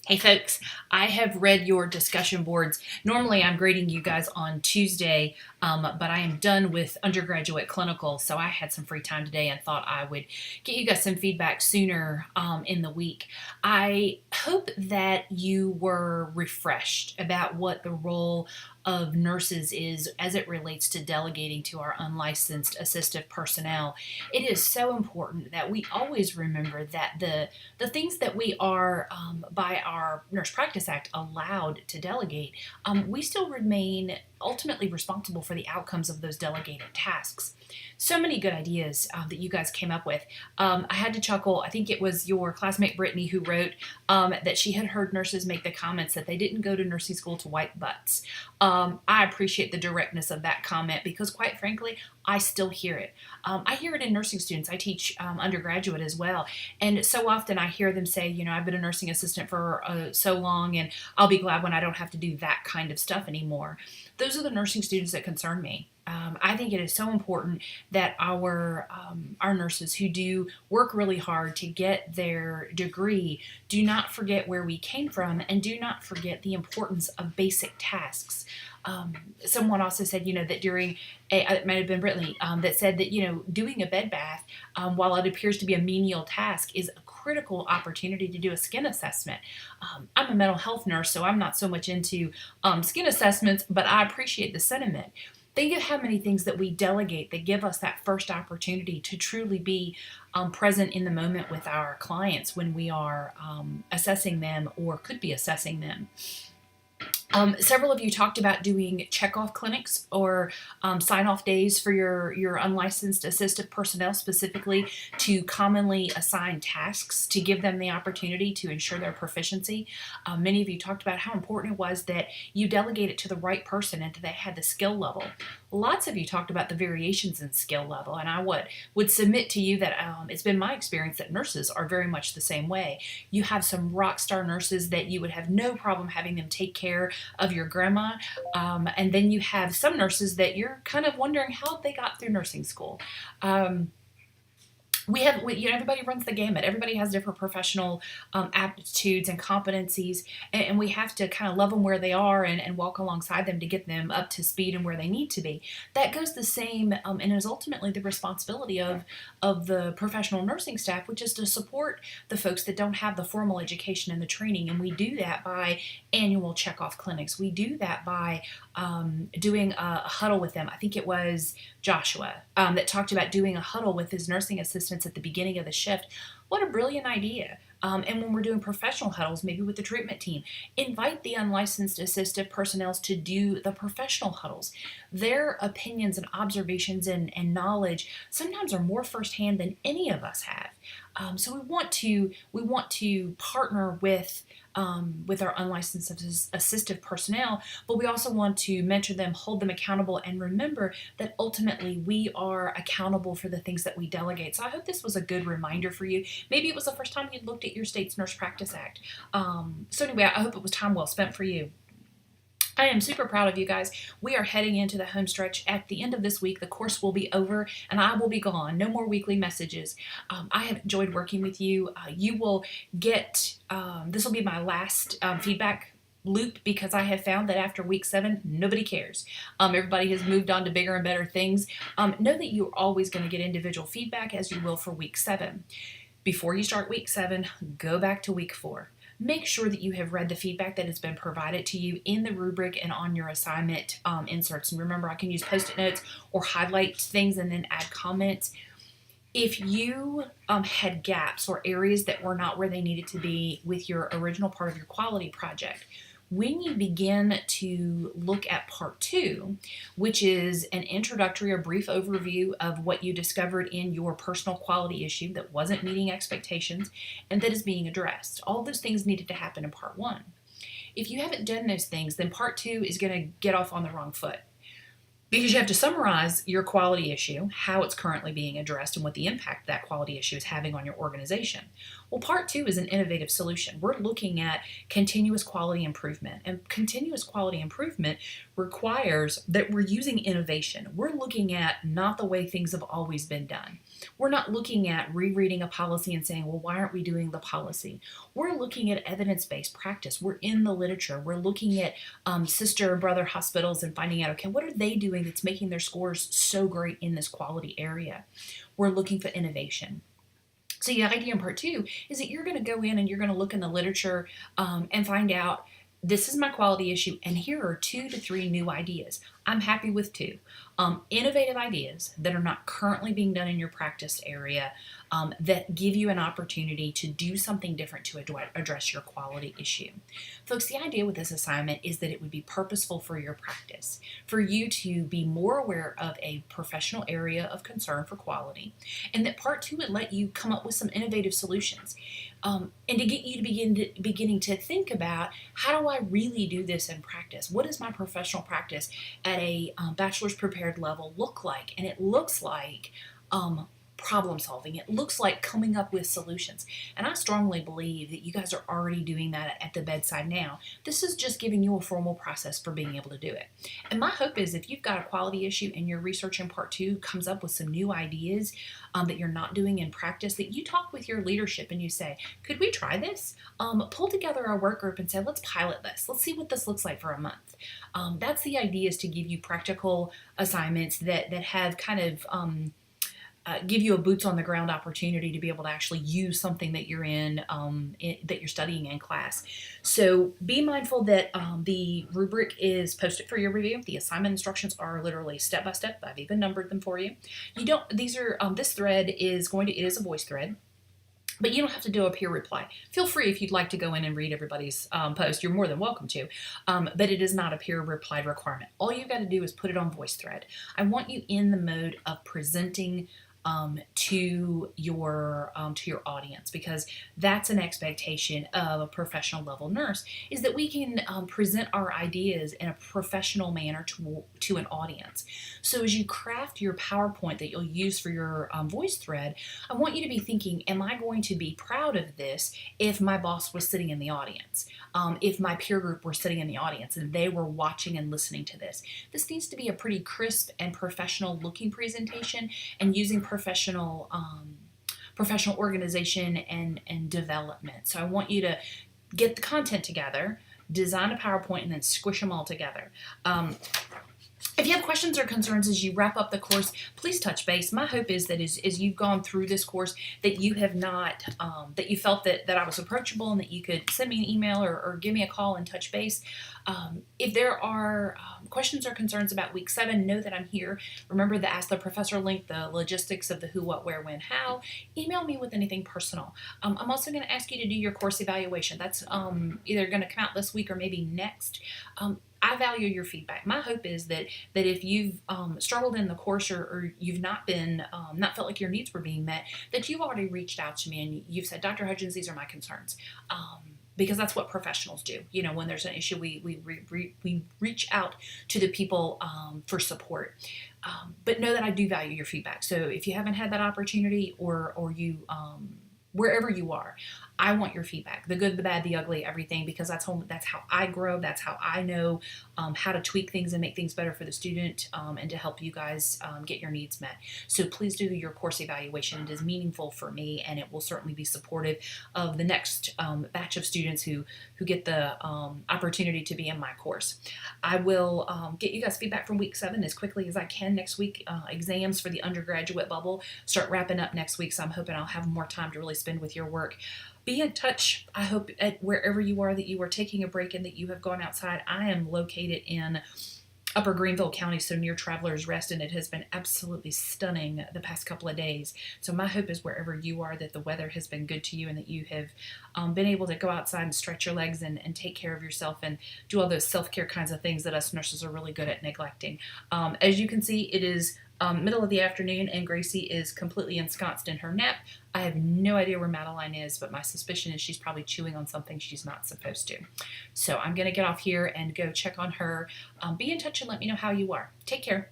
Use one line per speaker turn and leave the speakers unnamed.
Hey folks, I have read your discussion boards. Normally I'm grading you guys on Tuesday, but I am done with undergraduate clinical, so I had some free time today and thought I would get you guys some feedback sooner in the week. I hope that you were refreshed about what the role of nurses is as it relates to delegating to our unlicensed assistive personnel. It is so important that we always remember that the things that we are, by our Nurse Practice Act, allowed to delegate, we still remain ultimately responsible for the outcomes of those delegated tasks. So many good ideas that you guys came up with. I had to chuckle. I think it was your classmate Brittany who wrote that she had heard nurses make the comments that they didn't go to nursing school to wipe butts. I appreciate the directness of that comment because, quite frankly, I still hear it. I hear it in nursing students. I teach undergraduate as well. And so often I hear them say, I've been a nursing assistant for so long and I'll be glad when I don't have to do that kind of stuff anymore. Those are the nursing students that concern me. I think it is so important that our nurses who do work really hard to get their degree do not forget where we came from and do not forget the importance of basic tasks. Someone also said, that it might have been Brittany, that said that, doing a bed bath, while it appears to be a menial task, is a critical opportunity to do a skin assessment. I'm a mental health nurse, so I'm not so much into skin assessments, but I appreciate the sentiment. Think of how many things that we delegate that give us that first opportunity to truly be present in the moment with our clients when we are assessing them or could be assessing them. Several of you talked about doing check-off clinics or sign-off days for your unlicensed assistive personnel, specifically to commonly assign tasks to give them the opportunity to ensure their proficiency. Many of you talked about how important it was that you delegate it to the right person and that they had the skill level. Lots of you talked about the variations in skill level, and I would submit to you that it's been my experience that nurses are very much the same way. You have some rock star nurses that you would have no problem having them take care of your grandma, and then you have some nurses that you're kind of wondering how they got through nursing school. Everybody runs the gamut. Everybody has different professional aptitudes and competencies, and we have to kind of love them where they are and walk alongside them to get them up to speed and where they need to be. That goes the same and is ultimately the responsibility of the professional nursing staff, which is to support the folks that don't have the formal education and the training. And we do that by annual checkoff clinics. We do that by doing a huddle with them. I think it was Joshua that talked about doing a huddle with his nursing assistants at the beginning of the shift. What a brilliant idea. And when we're doing professional huddles, maybe with the treatment team, invite the unlicensed assistive personnel to do the professional huddles. Their opinions and observations and knowledge sometimes are more firsthand than any of us have. So we want to partner with our unlicensed assistive personnel, but we also want to mentor them, hold them accountable, and remember that ultimately we are accountable for the things that we delegate. So I hope this was a good reminder for you. Maybe it was the first time you'd looked at your state's Nurse Practice Act. So anyway, I hope it was time well spent for you. I am super proud of you guys. We are heading into the home stretch. At the end of this week, the course will be over and I will be gone. No more weekly messages. I have enjoyed working with you. You will get, this will be my last feedback loop because I have found that after week 7, nobody cares. Everybody has moved on to bigger and better things. Know that you're always going to get individual feedback as you will for week 7. Before you start week 7, go back to week 4. Make sure that you have read the feedback that has been provided to you in the rubric and on your assignment inserts. And remember, I can use Post-it notes or highlight things and then add comments. If you had gaps or areas that were not where they needed to be with your original part of your quality project, when you begin to look at part 2, which is an introductory or brief overview of what you discovered in your personal quality issue that wasn't meeting expectations and that is being addressed, all those things needed to happen in part 1. If you haven't done those things, then part 2 is going to get off on the wrong foot. Because you have to summarize your quality issue, how it's currently being addressed, and what the impact that quality issue is having on your organization. Well, part 2 is an innovative solution. We're looking at continuous quality improvement, and continuous quality improvement requires that we're using innovation. We're looking at not the way things have always been done. We're not looking at rereading a policy and saying, well, why aren't we doing the policy? We're looking at evidence-based practice. We're in the literature. We're looking at sister and brother hospitals and finding out, okay, what are they doing that's making their scores so great in this quality area? We're looking for innovation. So the idea in part two is that you're going to go in and you're going to look in the literature and find out this is my quality issue, and here are 2 to 3 new ideas. I'm happy with 2. Innovative ideas that are not currently being done in your practice area that give you an opportunity to do something different to address your quality issue. Folks, the idea with this assignment is that it would be purposeful for your practice, for you to be more aware of a professional area of concern for quality, and that part 2 would let you come up with some innovative solutions. And to get you to beginning to think about, how do I really do this in practice? What does my professional practice at a bachelor's prepared level look like? And it looks like problem solving. It looks like coming up with solutions. And I strongly believe that you guys are already doing that at the bedside now. This is just giving you a formal process for being able to do it. And my hope is if you've got a quality issue and your research in part 2 comes up with some new ideas that you're not doing in practice, that you talk with your leadership and you say, could we try this? Pull together a work group and say, let's pilot this. Let's see what this looks like for a month. That's the idea, is to give you practical assignments that have kind of give you a boots on the ground opportunity to be able to actually use something that you're that you're studying in class. So be mindful that the rubric is posted for your review. The assignment instructions are literally step by step. I've even numbered them for you. This thread is it is a voice thread. But you don't have to do a peer reply. Feel free, if you'd like, to go in and read everybody's post. You're more than welcome to. But it is not a peer reply requirement. All you've got to do is put it on VoiceThread. I want you in the mode of presenting to your audience, because that's an expectation of a professional level nurse, is that we can present our ideas in a professional manner to an audience. So as you craft your PowerPoint that you'll use for your voice thread, I want you to be thinking, am I going to be proud of this if my boss was sitting in the audience? If my peer group were sitting in the audience and they were watching and listening to this? This needs to be a pretty crisp and professional looking presentation, and using professional organization and development. So I want you to get the content together, design a PowerPoint, and then squish them all together. If you have questions or concerns as you wrap up the course, please touch base. My hope is that as you've gone through this course, that you have not, that you felt that I was approachable, and that you could send me an email or give me a call and touch base. If there are questions or concerns about week 7, know that I'm here. Remember the Ask the Professor link, the logistics of the who, what, where, when, how. Email me with anything personal. I'm also going to ask you to do your course evaluation. That's either going to come out this week or maybe next. I value your feedback. My hope is that if you've struggled in the course, or you've not felt like your needs were being met, that you've already reached out to me and you've said, Dr. Hudgens, these are my concerns. Because that's what professionals do. You know, when there's an issue, we reach out to the people for support. But know that I do value your feedback. So if you haven't had that opportunity, or you wherever you are, I want your feedback, the good, the bad, the ugly, everything, because that's how I grow. That's how I know how to tweak things and make things better for the student, and to help you guys get your needs met. So please do your course evaluation. It is meaningful for me, and it will certainly be supportive of the next batch of students who get the opportunity to be in my course. I will get you guys feedback from week 7 as quickly as I can next week. Exams for the undergraduate bubble start wrapping up next week, so I'm hoping I'll have more time to really spend with your work. Be in touch. I hope at wherever you are that you are taking a break and that you have gone outside. I am located in Upper Greenville County, so near Travelers Rest, and it has been absolutely stunning the past couple of days. So my hope is wherever you are that the weather has been good to you, and that you have been able to go outside and stretch your legs and take care of yourself and do all those self-care kinds of things that us nurses are really good at neglecting. As you can see, it is middle of the afternoon, and Gracie is completely ensconced in her nap. I have no idea where Madeline is, but my suspicion is she's probably chewing on something she's not supposed to. So I'm going to get off here and go check on her. Be in touch and let me know how you are. Take care.